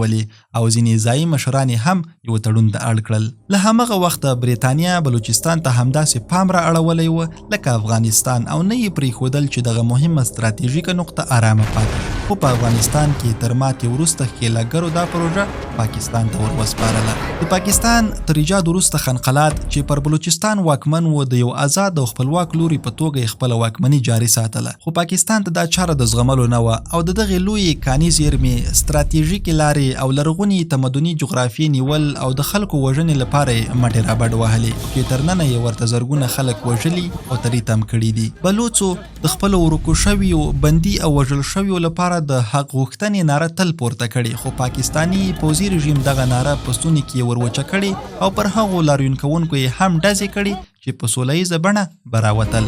ولی او ځینې ځایي مشران هم یو تړون ته اړ کړل. له همغه وخته بریتانیا بلوچستان ته همداسې پام را اړولی و لکه افغانستان او نه یې پرېښودل چې دغه مهمه ستراتیژیکه نقطه ارامه پاتې. خو په افغانستان کې تر ماتې وروسته ښکېلاګرو دا پروژه پاکستان ته ور وسپارله. د پاکستان تر ایجاد وروسته خنقلات چې پر بلوچستان واکمن و د یو آزاد او خپلواک لوري په توګه یې خپله واکمني جاري ساتله. خو پاکستان ته دا چاره د زغملو نه وه او د دغې لویې کاني زیرمې ستراتیژیکې لارې او لرغوني تمدني جغرافیې نیول او د خلکو وژنې لپاره یې مټې رابډ وهلې چې تر ننه یې ورته زرګونه خلک وژلي او ترې تم کړي دي. بلوڅو د خپلو ورکو شویو بندي او وژل شویو لپاره د حق غوښتنې ناره تل پورته کړې، خو پاکستاني پوځي رژیم دغه ناره په ستوني کې وروچه کړې او پر هغو لاریون کوونکو یې هم ډزې کړې چې په سوله ییزه بڼه براوتل.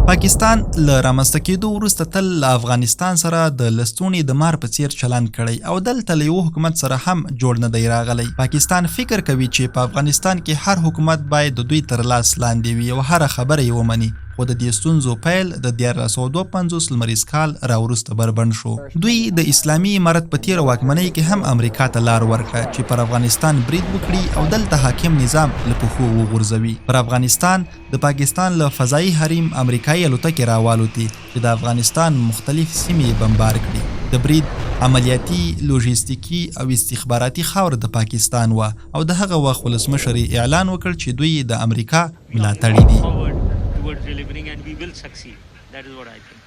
پاکستان له رامنځته کېدو وروسته تل له افغانستان سره د لستوڼي د مار په څیر چلند کړی او دلته له یو حکومت سره هم جوړ نه دی راغلی. پاکستان فکر کوي چې په افغانستان کې هر حکومت باید د دوی تر لاس لاندې وي او هره خبره یې ومني. خو د دې ستونزو پیل د 1952 لمریز کال راوروسته بربند شو. دوی د اسلامي امارت په تیره واکمنۍ کې هم امریکا ته لار ورکړه چې پر افغانستان برید وکړي او دلته حاکم نظام له پښو وغورځوي. پر افغانستان د پاکستان له فضایي حریم امریکایي الوتکې راوالوتې چې د افغانستان مختلف سیمې بمبار کړي. د برید عملیاتي، لوژیستیکي او استخباراتي خاوره د پاکستان وه او د هغه وخت ولسمشر اعلان وکړ چې دوی د امریکا ملاتړي دي. delivering and we will succeed. That is what I think.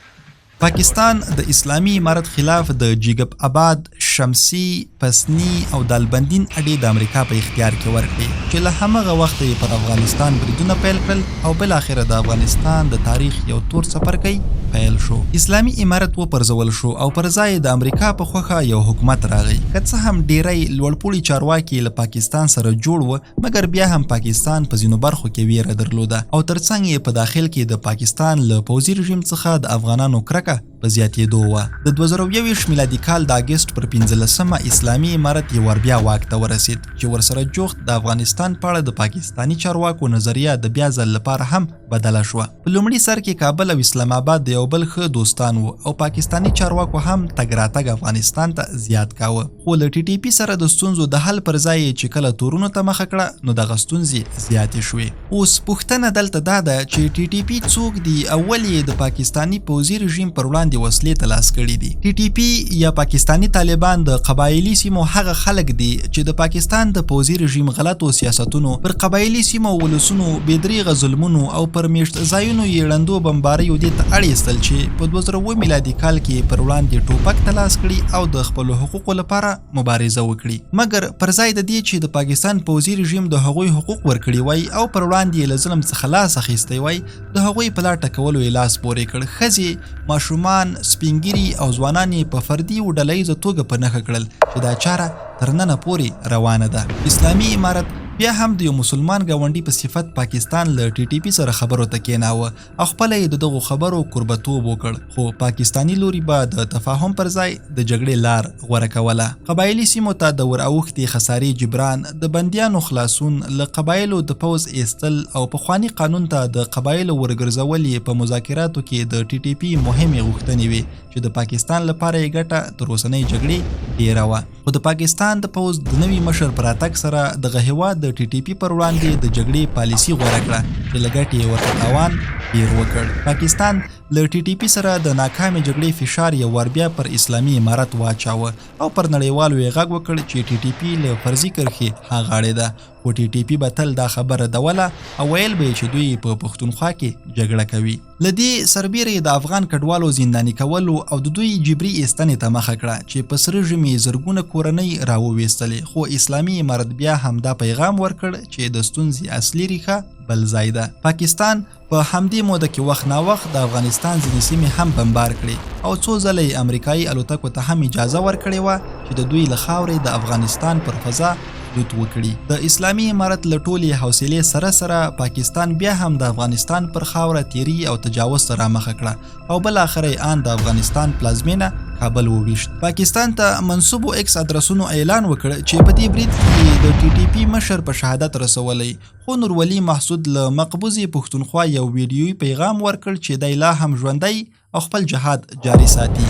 پاکستان د اسلامي امارت خلاف د جیګب آباد، شمسي، پسني او دالبندین اډې د امریکا په اختیار کې ورکړې چې له همغه وخته یې پر افغانستان بریدونه پیل کړل او بالاخره د افغانستان د تاریخ یو تور څپرکی پیل شو. اسلامي امارت وپرځول شو او پر ځای د امریکا په خوښه یو حکومت راغی. که څه هم ډیری لوړپوړي چارواکي له پاکستان سره جوړ و، مګر بیا هم پاکستان په ځینو برخو کې ویره درلوده او ترڅنګ یې په داخل کې د پاکستان له پوځي رژیم څخه د افغانانو کرکه په زیاتېدو وه. د 2021 میلادي کال د اګست پر 15مه اسلامي امارت یو ور بیا واک ته ورسید چې ورسره جوخت د افغانستان په اړه د پاکستاني چارواکو نظریه د بیا ځل لپاره هم بدله شوه. په لومړي سر کې کابل او اسلام آباد د یو بل ښه دوستان وو او پاکستاني چارواکو هم تګ راتګ افغانستان ته زیات کاوه. خو له ټي ټي پي سره د ستونزو د حل پر ځای چې کله تورونو ته مخه کړه نو دغه ستونزې زیاتې شوې. اوس پوښتنه دلته دا ده چې ټي ټي پي څوک دي؟ اول یې د پاکستاني پوځي رژیم پر وړاندې وسلې ته لاس کړي دي. ټي ټي پي یا پاکستاني طالبان د قبایلي سیمو هغه خلک دي چې د پاکستان د پوځي رژیم غلطو سیاستونو پر قبایلي سیمو ولسونو بېدریغه ظلمونو او پر میشت ځایونو یې ړندو بمباریو دې ته اړ ایستل چې په 2007 میلادي کال کې پر وړاندې ټوپک ته لاس کړي او د خپلو حقوقو لپاره مبارزه وکړي. مګر پر ځای د دې چې د پاکستان پوځي رژیم د هغوی حقوق ورکړي وای او پر وړاندې یې له ظلم څخه لاس اخیستی وای، د هغوی په لار ټکولو یې لاس پورې کړ. ښځې، ماشومان، سپینګیري او ځوانان یې په فردي او ډلهییزه توګه په نښه کړل چې دا چاره تر ننه پورې روانه ده. اسلامي امارت بیا هم د یو مسلمان ګاونډي په صفت پاکستان له ټي ټي پي سره خبرو ته کېناوه او خپله یې د دغو خبرو کوربتوب وکړ. خو پاکستاني لوري به د تفاهم پر ځای د جګړې لار غوره کوله. قبایلي سیمو ته د ور اوښتې خسارې جبران، د بندیانو خلاصون، له قبایلو د پوځ ایستل او پخواني قانون ته د قبایلو ورګرځول یې په مذاکراتو کې د ټي ټي پي مهمې غوښتنې وې چې د پاکستان لپاره یې ګټه تر اوسنۍ جګړې ډېره وه. خو د پاکستان د پوځ د نوي مشر په راتګ سره دغه هېواد د ټي ټي پي پر وړاندې د جګړې پالیسي غوره کړه چې له ګټې یې ورته تاوان ډېر وکړ. پاکستان له ټي ټي پي سره د ناکامې جګړې فشار یو ور بیا پر اسلامي امارت واچاوه او پر نړیوالو یې غږ وکړ چې ټي ټي پي له فرضي کرښې هاغاړې ده. خو ټي ټي پي به تل دا خبره ردوله او ویل به یې چې دوی په پښتونخوا کې جګړه کوي. له دې سربیرې د افغان کډوالو زنداني کولو او د دوی جبري ایستنې ته مخه کړه چې په سره ژمي زرګونه کورنۍ راوویستلې. خو اسلامي امارت بیا هم دا پیغام ورکړ چې د ستونزې اصلي ریښه بل ځای ده. پاکستان په همدې موده کې وخت ناوخت د افغانستان ځینې سیمې هم بمبار کړې او څو ځله یې امریکایي الوتکو ته هم اجازه ورکړې وه چې د دوی له خاورې د افغانستان پر فضا لوټ وکړي. د اسلامي امارت له ټولې حوصلې سره سره پاکستان بیا هم د افغانستان پر خاوره تیری او تجاوز ته رامخه کړه او بالاخره یې ان د افغانستان پلازمینه کابل وویشت. پاکستان ته منسوبو ایکس ادرسونو اعلان وکړ چې په دې برید کې د ټي ټي پی مشر په شهادت رسولی، خو نورولي محسود له مقبوضې پښتونخوا یو ویډیویي پیغام ورکړ چې دی لا هم ژوندی او خپل جهاد جاري ساتي.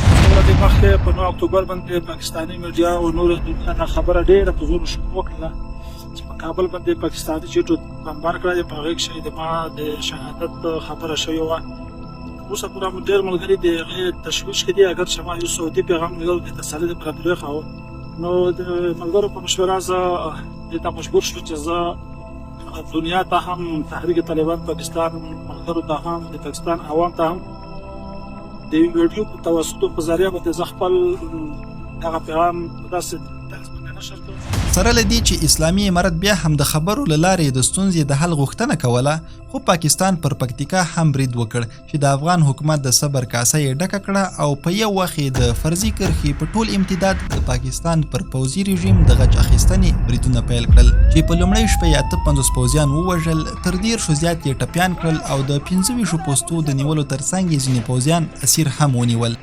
د مخکې په 9 اکتوبر باندې پاکستاني میډیا او نور دنیا خبره ډېره په زور شروع وکړه چې په کابل باندې پاکستاني چټو بمبار کړی، په هغه کې د ما د شهادت خبره شوې وه. اوسه پوره مو ډېر ملګري د هغې تشویش کې دي، اگر چې ما یو سعودي پیغام لیږل د تسلي دپاره پرېښاوه، نو د ملګرو په مشوره زه دې ته مجبور شو چې زه دنیا ته هم تحریک طالبان پاکستان ملګرو ته هم د پاکستان عوام ته هم د ویډیو په توسط په ذریعه باندې زه خپل دغه پیغام په داسې طرز باندې نشر کړم. سره له دې چې اسلامي امارت بیا هم د خبرو له لارې د ستونزې د حل غوښتنه کوله، خو پاکستان پر پکتیکا هم برید وکړ چې د افغان حکومت د صبر کاسه یې ډکه کړه او په یو وخت د فرضي کرښې په ټول امتداد د پاکستان پر پوځي رژیم د غچ اخیستنې بریدونه پیل کړل چې په لومړۍ شپه یې 58 پوځیان ووژل، تر 10 زیات یې ټپیان کړل او د 15 پوستو د نیولو ترڅنګ یې ځینې پوځیان اسیر هم ونیول.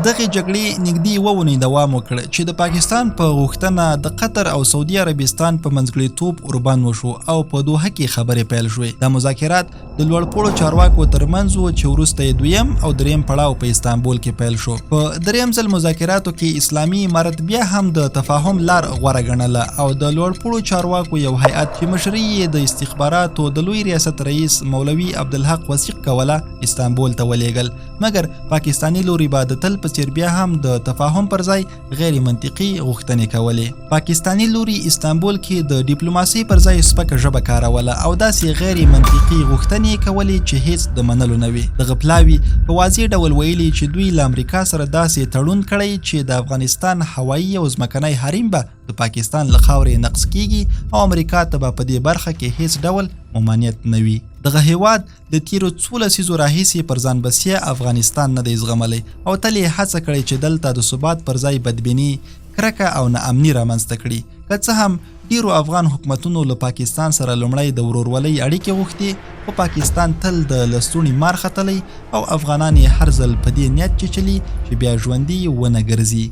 دغه جګړې نږدې 2 اونۍ دوام وکړ چې د پاکستان په غوښتنه د قطر او سعودي عربستان په منځګړیتوب اوربان وشو او په دوحه کې خبرې پیل شوې. دا مذاکرات د لوړپوړو چارواکو ترمنځ وو چې وروسته یې دویم او دریم پړاو په استانبول کې پیل شو. په دریم ځل مذاکراتو کې اسلامي امارت بیا هم د تفاهم لار غوره ګڼله او د لوړپوړو چارواکو یو هیئت چې مشري یې د استخباراتو د لوی ریاست رئیس مولوي عبدالحق وثیق کوله استانبول ته ولېږل، مګر پاکستاني لوري به د تل په څیر بیا هم د تفاهم پر ځای غیر منطقي غوښتنې کولې. پاکستاني لوري استانبول کې د ډیپلوماسۍ پر ځای سپکه ژبه کاروله او داسې غیر منطقي غوښتنې کولې چې هیڅ د منلو نه وي. دغه پلاوي په واضح ډول ویلي چې دوی له امریکا سره داسې تړون کړی چې د افغانستان هوایي او ځمکنی حریم به د پاکستان له خاورې نقض کیږي او امریکا ته به په دې برخه کې هیڅ ډول ممانعت نه وي. دغه هیواد د تیرو 12 لسیزو راهیسې پر ځان بسیه افغانستان نه دی زغملی او تل یې هڅه کړې چې دلته د ثبات پر ځای بدبیني، کرکه او ناامني رامنځته کړي. که څه هم ډیرو افغان حکومتونو له پاکستان سره لومړی د ورورولۍ اړیکې غوښتې، خو پاکستان تل د لستوڼي مار ختلی او افغانان یې هر ځل په دې نیت چیچلي چې بیا ژوندي ونه ګرځي.